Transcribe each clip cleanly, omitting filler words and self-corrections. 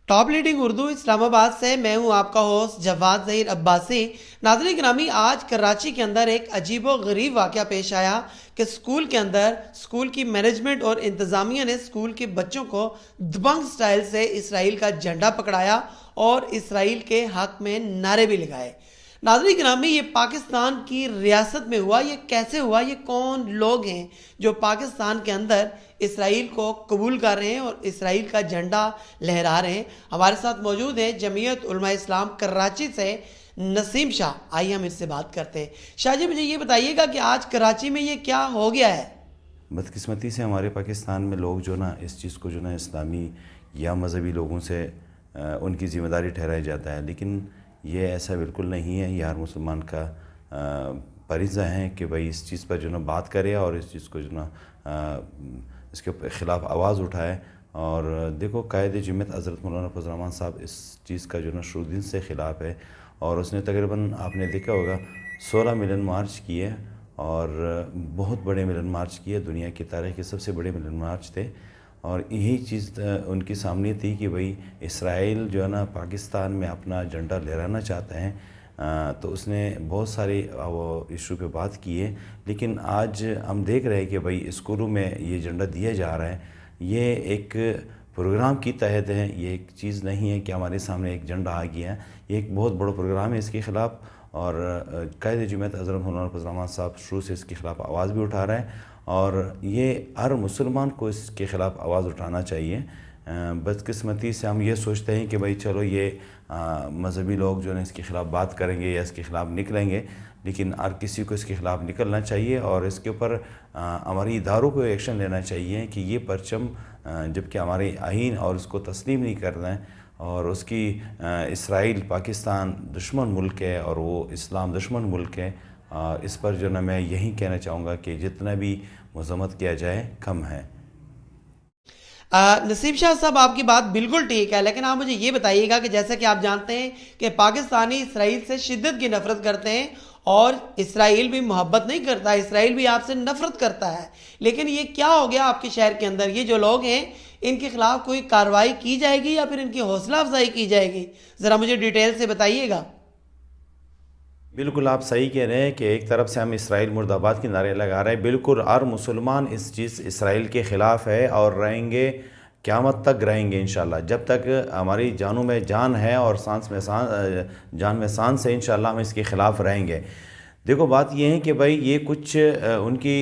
Top leading Urdu Islamabad से मैं हूं आपका होस्ट जवाद ज़हीर अब्बासी। नाज़रीन गिरामी, आज कराची के अंदर एक अजीबो गरीब वाक़या पेश आया कि स्कूल के अंदर स्कूल की मैनेजमेंट और इंतज़ामिया ने स्कूल के बच्चों को दबंग स्टाइल से इसराइल का झंडा पकड़ाया और इसराइल के हक में नारे भी लगाए। नाज़रीन गिरामी, ये पाकिस्तान की रियासत में हुआ, ये कैसे हुआ, ये कौन लोग हैं जो पाकिस्तान के अंदर इसराइल को कबूल कर रहे हैं और इसराइल का झंडा लहरा रहे हैं। हमारे साथ मौजूद हैं जमीयत उलमा इस्लाम कराची से नसीम शाह। आइए हम इससे बात करते हैं। शाह जी, मुझे ये बताइएगा कि आज कराची में ये क्या हो गया है? बदकिस्मती से हमारे पाकिस्तान में लोग जो ना इस चीज़ को जो ना इस्लामी या मज़हबी लोगों से उनकी ज़िम्मेदारी ठहराया जाता है, लेकिन ये ऐसा बिल्कुल नहीं है। ये हर मुसलमान का फरीज़ा है कि भाई इस चीज़ पर जो ना बात करे और इस चीज़ को जो ना इसके ख़िलाफ़ आवाज़ उठाए। और देखो, कायद जमीयत हज़रत मौलाना फज़ल रहमान साहब इस चीज़ का जो ना शुरू दिन से ख़िलाफ़ है और उसने तकरीबन आपने देखा होगा 16 मिलियन मार्च किए और बहुत बड़े मिलन मार्च किए, दुनिया की तारीख़ के सबसे बड़े मिलन मार्च थे। और यही चीज़ उनके सामने थी कि भाई इसराइल जो है ना पाकिस्तान में अपना झंडा लहराना चाहते हैं। तो उसने बहुत सारे वो इशू पे बात की है, लेकिन आज हम देख रहे हैं कि भाई स्कूलों में ये झंडा दिया जा रहा है। ये एक प्रोग्राम की तहत है, ये एक चीज़ नहीं है कि हमारे सामने एक झंडा आ गया है। ये एक बहुत बड़ा प्रोग्राम है इसके ख़िलाफ़, और कायद जमीयत हज़रत मौलाना फज़ल रहमान साहब शुरू से इसके ख़िलाफ़ आवाज़ भी उठा रहा है और ये हर मुसलमान को इसके ख़िलाफ़ आवाज़ उठाना चाहिए। बदकिस्मती से हम ये सोचते हैं कि भाई चलो ये मज़हबी लोग जो है इसके ख़िलाफ़ बात करेंगे या इसके ख़िलाफ़ निकलेंगे, लेकिन हर किसी को इसके ख़िलाफ़ निकलना चाहिए और इसके ऊपर हमारी इदारों को एक्शन लेना चाहिए कि ये परचम जबकि हमारे आइन और उसको तस्लीम नहीं करना है और उसकी इसराइल पाकिस्तान दुश्मन मुल्क है और वो इस्लाम दुश्मन मुल्क है। इस पर जो ना मैं यही कहना चाहूँगा कि जितना भी मज़म्मत किया जाए कम है। नसीम शाह साहब, आपकी बात बिल्कुल ठीक है, लेकिन आप मुझे ये बताइएगा कि जैसा कि आप जानते हैं कि पाकिस्तानी इसराइल से शिद्दत की नफ़रत करते हैं और इसराइल भी मोहब्बत नहीं करता, इसराइल भी आपसे नफ़रत करता है। लेकिन ये क्या हो गया आपके शहर के अंदर? ये जो लोग हैं इनके ख़िलाफ़ कोई कार्रवाई की जाएगी या फिर इनकी हौसला अफजाई की जाएगी? ज़रा मुझे डिटेल से बताइएगा। बिल्कुल आप सही कह रहे हैं कि एक तरफ से हम इसराइल मुर्दाबाद के नारे लगा रहे हैं। बिल्कुल हर मुसलमान इस चीज़ इसराइल के ख़िलाफ़ है और रहेंगे, क़यामत तक रहेंगे इंशाअल्लाह। जब तक हमारी जानों में जान है और सांस में जान में सांस है, इंशाअल्लाह हम इसके ख़िलाफ़ रहेंगे। देखो, बात ये है कि भाई ये कुछ उनकी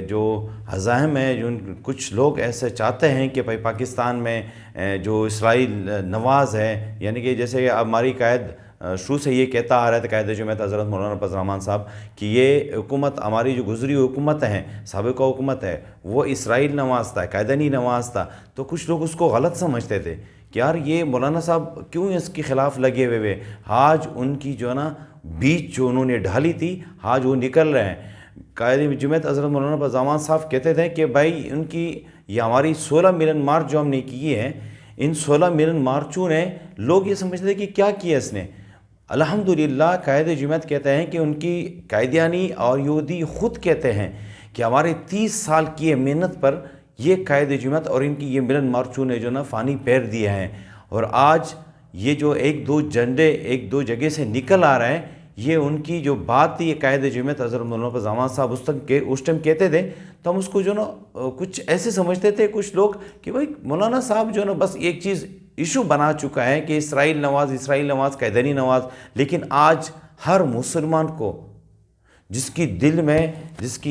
जो हज़ाइम है, जो कुछ लोग ऐसे चाहते हैं कि भाई पाकिस्तान में जो इसराइल नवाज़ है, यानी कि जैसे हमारी कायद शुरू से ये कहता आ रहा है कायद जमीयत हज़रत मौलाना फज़ल रहमान साहब कि ये हुकूमत हमारी जो गुज़री हुकूमत है, साबिक़ा हुकूमत है, वो इसराइल नवाज़ था, कायदनी नवाज़ था। तो कुछ लोग उसको गलत समझते थे कि यार ये मौलाना साहब क्यों इसके ख़िलाफ़ लगे हुए। आज उनकी जो है ना बीच जो उन्होंने ढाली थी, आज वो निकल रहे हैं। कायद जमीयत हज़रत मौलाना फज़ल रहमान साहब कहते थे कि भाई उनकी ये हमारी 16 मिलियन मार्च जो हमने किए हैं, इन 16 मिलियन मार्चों ने लोग ये समझते थे कि क्या किया इसने। अल्हम्दुलिल्लाह कायद जमीयत कहते हैं कि उनकी कायदियानी और यहूदी ख़ुद कहते हैं कि हमारे 30 साल की मेहनत पर ये कायद जमीयत और इनकी ये मिलन मार्चों ने जो ना फ़ानी पैर दिया है। और आज ये जो एक दो झंडे एक दो जगह से निकल आ रहे हैं, ये उनकी जो बात थी, ये कायद जमीयत हज़रत मौलाना फज़ल रहमान साहब उस टाइम कहते थे, तो हम उसको जो ना कुछ ऐसे समझते थे कुछ लोग कि भाई मौलाना साहब जो ना बस एक चीज़ इशू बना चुका है कि इसराइल नवाज़ कायदनी नवाज़। लेकिन आज हर मुसलमान को जिसकी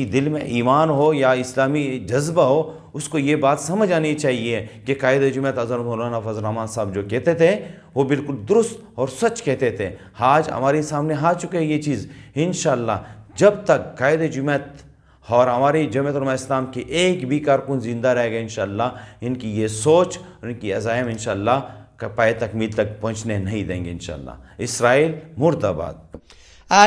दिल में ईमान हो या इस्लामी जज्बा हो, उसको ये बात समझ आनी चाहिए कि कायद जमीयत हज़रत मौलाना फज़ल रहमान साहब जो कहते थे वो बिल्कुल दुरुस्त और सच कहते थे। आज हमारे सामने आ चुके हैं ये चीज़। इंशाअल्लाह जब तक कायद जमीयत और हमारी जमीयत उलमा इस्लाम के एक भी कारकुन ज़िंदा रहेगा, इंशाअल्लाह इनकी ये सोच और इनकी अज़ाइम इंशाअल्लाह पाए तकमील तक पहुँचने नहीं देंगे इंशाअल्लाह। इसराइल मुर्दाबाद।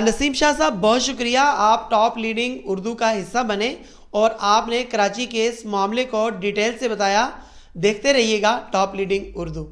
नसीम शाह साहब, बहुत शुक्रिया, आप टॉप लीडिंग उर्दू का हिस्सा बने और आपने कराची के इस मामले को डिटेल से बताया। देखते रहिएगा टॉप लीडिंग उर्दू।